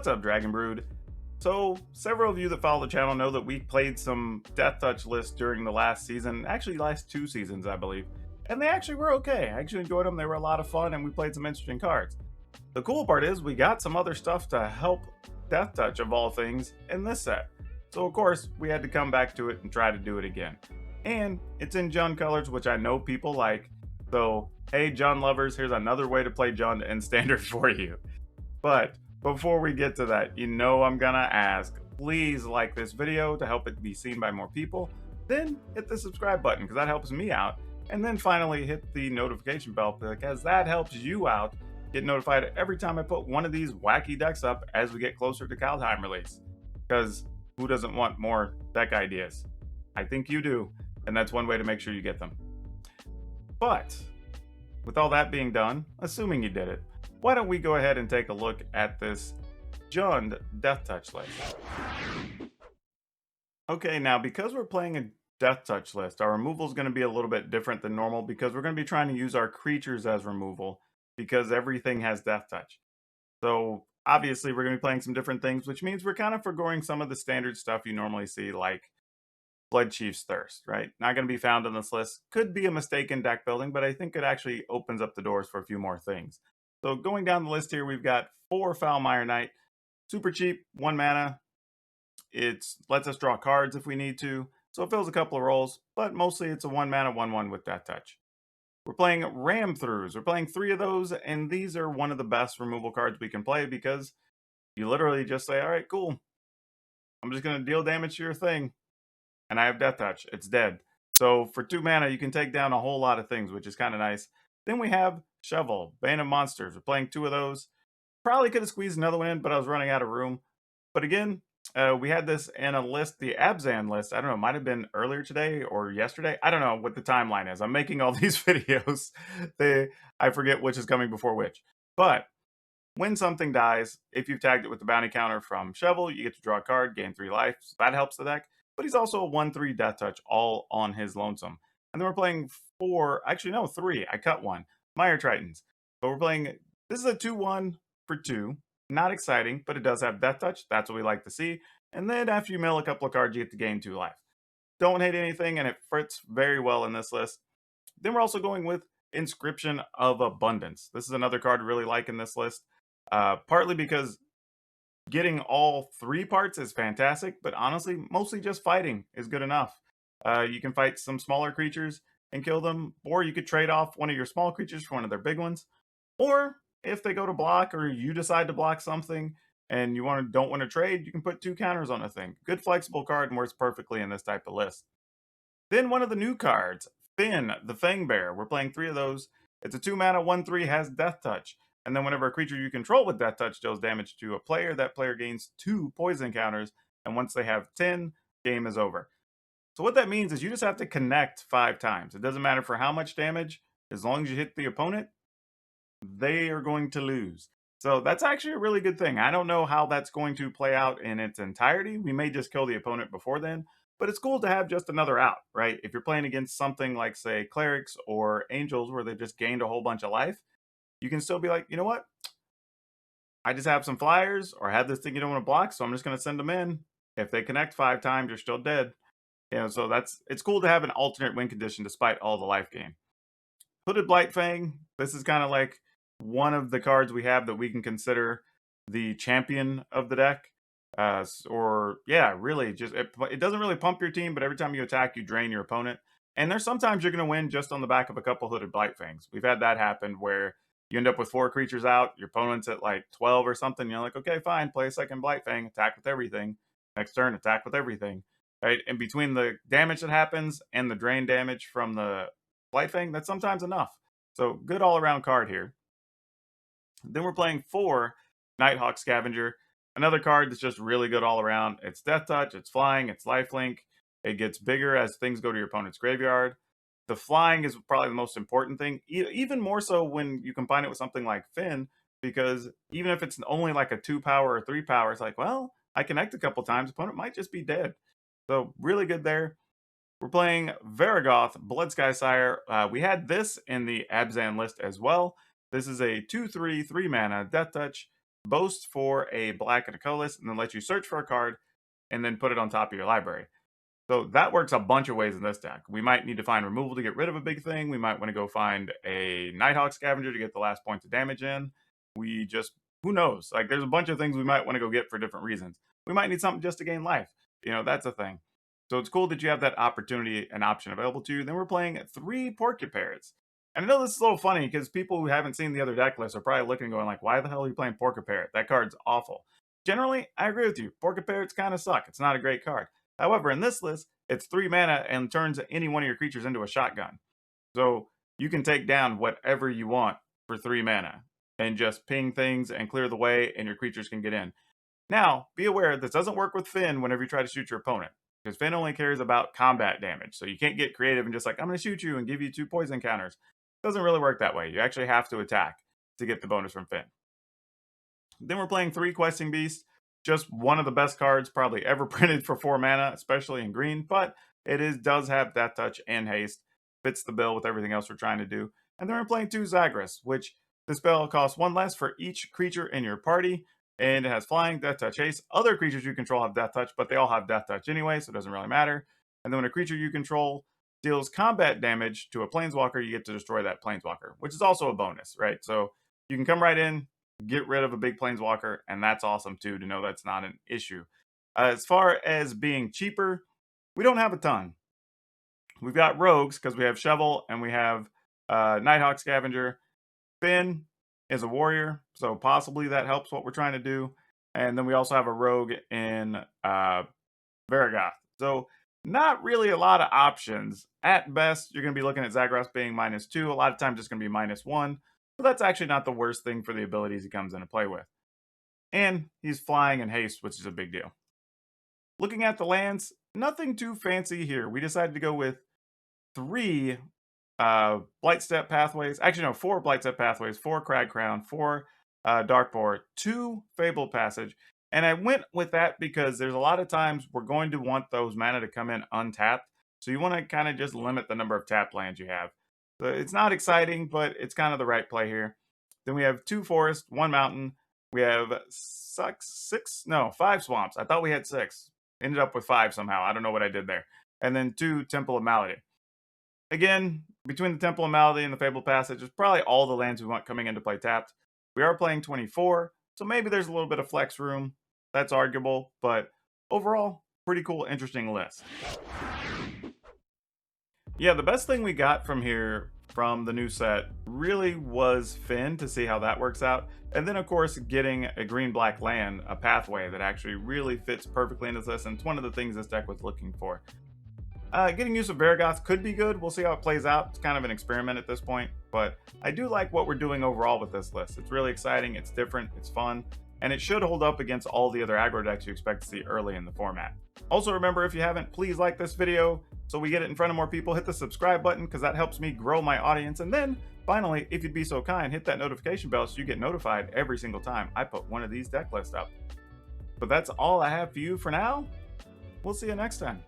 What's up, Dragon Brood? So, several of you that follow the channel know that we played some Deathtouch lists during the last season, actually last 2 seasons, I believe. And they actually were okay. I actually enjoyed them, they were a lot of fun, and we played some interesting cards. The cool part is we got some other stuff to help Deathtouch of all things in this set. So of course, we had to come back to it and try to do it again. And it's in Jund colors, which I know people like. So, hey Jund lovers, here's another way to play Jund in Standard for you. But before we get to that, you know I'm gonna ask, please like this video to help it be seen by more people. Then hit the subscribe button because that helps me out. And then finally hit the notification bell because that helps you out. Get notified every time I put one of these wacky decks up as we get closer to Kaldheim release. Because who doesn't want more deck ideas? I think you do, and that's one way to make sure you get them. But with all that being done, assuming you did it, why don't we go ahead and take a look at this Jund Deathtouch list. Okay, now because we're playing a Deathtouch list, our removal is going to be a little bit different than normal because we're going to be trying to use our creatures as removal because everything has Deathtouch. So obviously we're going to be playing some different things, which means we're kind of foregoing some of the standard stuff you normally see, like Blood Chief's Thirst, right? Not going to be found on this list. Could be a mistake in deck building, but I think it actually opens up the doors for a few more things. So going down the list here, we've got 4 Foulmire Knight. Super cheap, 1 mana. It lets us draw cards if we need to. So it fills a couple of roles, but mostly it's a 1 mana 1/1 with Deathtouch. We're playing Ram Throughs. We're playing 3 of those, and these are one of the best removal cards we can play because you literally just say, all right, cool. I'm just going to deal damage to your thing. And I have Deathtouch. It's dead. So for 2 mana, you can take down a whole lot of things, which is kind of nice. Then we have Shovel, Bane of Monsters. We're playing 2 of those. Probably could have squeezed another one in, but I was running out of room. But again, we had this in a list, the Abzan list. I don't know, it might have been earlier today or yesterday. I don't know what the timeline is. I'm making all these videos. I forget which is coming before which. But when something dies, if you've tagged it with the bounty counter from Shovel, you get to draw a card, gain 3 life. So that helps the deck. But he's also a 1/3 Deathtouch, all on his lonesome. And then we're playing 4, actually no, 3. I cut 1. Mire Tritons. But we're playing, this is a 2/1 for 2. Not exciting, but it does have Deathtouch. That's what we like to see. And then after you mill a couple of cards, you get to gain 2 life. Don't hate anything, and it fits very well in this list. Then we're also going with Inscription of Abundance. This is another card I really like in this list. Partly because getting all 3 parts is fantastic, but honestly, mostly just fighting is good enough. You can fight some smaller creatures and kill them, or you could trade off one of your small creatures for one of their big ones. Or if they go to block, or you decide to block something and you don't want to trade, you can put 2 counters on a thing. Good flexible card and works perfectly in this type of list. Then one of the new cards, Finn, the Fangbear. We're playing 3 of those. It's a 2 mana 1/3, has Deathtouch. And then whenever a creature you control with Deathtouch deals damage to a player, that player gains 2 poison counters. And once they have 10, game is over. So what that means is you just have to connect 5 times. It doesn't matter for how much damage. As long as you hit the opponent, they are going to lose. So that's actually a really good thing. I don't know how that's going to play out in its entirety. We may just kill the opponent before then. But it's cool to have just another out, right? If you're playing against something like, say, Clerics or Angels where they've just gained a whole bunch of life, you can still be like, you know what? I just have some flyers or have this thing you don't want to block, so I'm just going to send them in. If they connect 5 times, you're still dead. You know, so it's cool to have an alternate win condition despite all the life gain. Hooded Blightfang. This is kind of like one of the cards we have that we can consider the champion of the deck. Or yeah, really just it doesn't really pump your team, but every time you attack, you drain your opponent. And there's sometimes you're going to win just on the back of a couple Hooded Blightfangs. We've had that happen where you end up with 4 creatures out, your opponent's at like 12 or something. You're like, okay, fine, play a second Blightfang, attack with everything. Next turn, attack with everything. Right? And between the damage that happens and the drain damage from the Blightfang, that's sometimes enough. So good all-around card here. Then we're playing 4 Nighthawk Scavenger. Another card that's just really good all around. It's Deathtouch, it's flying, it's lifelink. It gets bigger as things go to your opponent's graveyard. The flying is probably the most important thing, even more so when you combine it with something like Finn, because even if it's only like a 2 power or 3 power, it's like, well, I connect a couple times, opponent might just be dead. So really good there. We're playing Varragoth, Bloodsky Sire. We had this in the Abzan list as well. This is a 2/3, 3 mana Deathtouch. boast for a black and a colorless, and then lets you search for a card and then put it on top of your library. So that works a bunch of ways in this deck. We might need to find removal to get rid of a big thing. We might want to go find a Nighthawk Scavenger to get the last points of damage in. We just, who knows? Like, there's a bunch of things we might want to go get for different reasons. We might need something just to gain life. You know, that's a thing. So it's cool that you have that opportunity and option available to you. Then we're playing 3 Porcupairs. And I know this is a little funny because people who haven't seen the other deck lists are probably looking and going like, why the hell are you playing Porcupair? That card's awful. Generally, I agree with you. Porcupairs kind of suck. It's not a great card. However, in this list, it's 3 mana and turns any one of your creatures into a shotgun. So you can take down whatever you want for 3 mana and just ping things and clear the way, and your creatures can get in. Now, be aware, this doesn't work with Finn whenever you try to shoot your opponent, because Finn only cares about combat damage. So you can't get creative and just like, I'm going to shoot you and give you 2 poison counters. It doesn't really work that way. You actually have to attack to get the bonus from Finn. Then we're playing 3 Questing Beasts. Just one of the best cards probably ever printed for 4 mana, especially in green, but it does have Deathtouch and haste. Fits the bill with everything else we're trying to do. And then we're playing 2 Zagras, which the spell costs 1 less for each creature in your party, and it has flying, Deathtouch, haste. Other creatures you control have Deathtouch, but they all have Deathtouch anyway, so it doesn't really matter. And then when a creature you control deals combat damage to a Planeswalker, you get to destroy that Planeswalker, which is also a bonus, right? So you can come right in, get rid of a big Planeswalker, and that's awesome too, to know that's not an issue. As far as being cheaper, we don't have a ton. We've got Rogues, because we have Shovel, and we have Nighthawk Scavenger. Finn is a warrior, so possibly that helps what we're trying to do. And then we also have a Rogue in Varragoth. So not really a lot of options. At best, you're going to be looking at Zagras being -2. A lot of times it's going to be -1. But that's actually not the worst thing for the abilities he comes in to play with. And he's flying and haste, which is a big deal. Looking at the lands, nothing too fancy here. We decided to go with 3 Blightstep Pathways. Actually, no, 4 Blightstep Pathways, 4 Crag Crown, 4 Darkboar, 2 Fabled Passage. And I went with that because there's a lot of times we're going to want those mana to come in untapped. So you want to kind of just limit the number of tapped lands you have. So it's not exciting, but it's kind of the right play here. Then we have 2 forests, 1 mountain. We have 5 swamps. I thought we had 6. Ended up with 5 somehow. I don't know what I did there. And then 2 Temple of Malady. Again, between the Temple of Malady and the Fabled Passage, is probably all the lands we want coming into play tapped. We are playing 24, so maybe there's a little bit of flex room. That's arguable, but overall, pretty cool, interesting list. Yeah, the best thing we got from here, from the new set, really was Finn, to see how that works out. And then, of course, getting a green-black land, a pathway that actually really fits perfectly into this, and it's one of the things this deck was looking for. Getting use of Varragoth could be good. We'll see how it plays out. It's kind of an experiment at this point, but I do like what we're doing overall with this list. It's really exciting, it's different, it's fun, and it should hold up against all the other aggro decks you expect to see early in the format. Also, remember, if you haven't, please like this video so we get it in front of more people. Hit the subscribe button because that helps me grow my audience. And then, finally, if you'd be so kind, hit that notification bell so you get notified every single time I put one of these deck lists up. But that's all I have for you for now. We'll see you next time.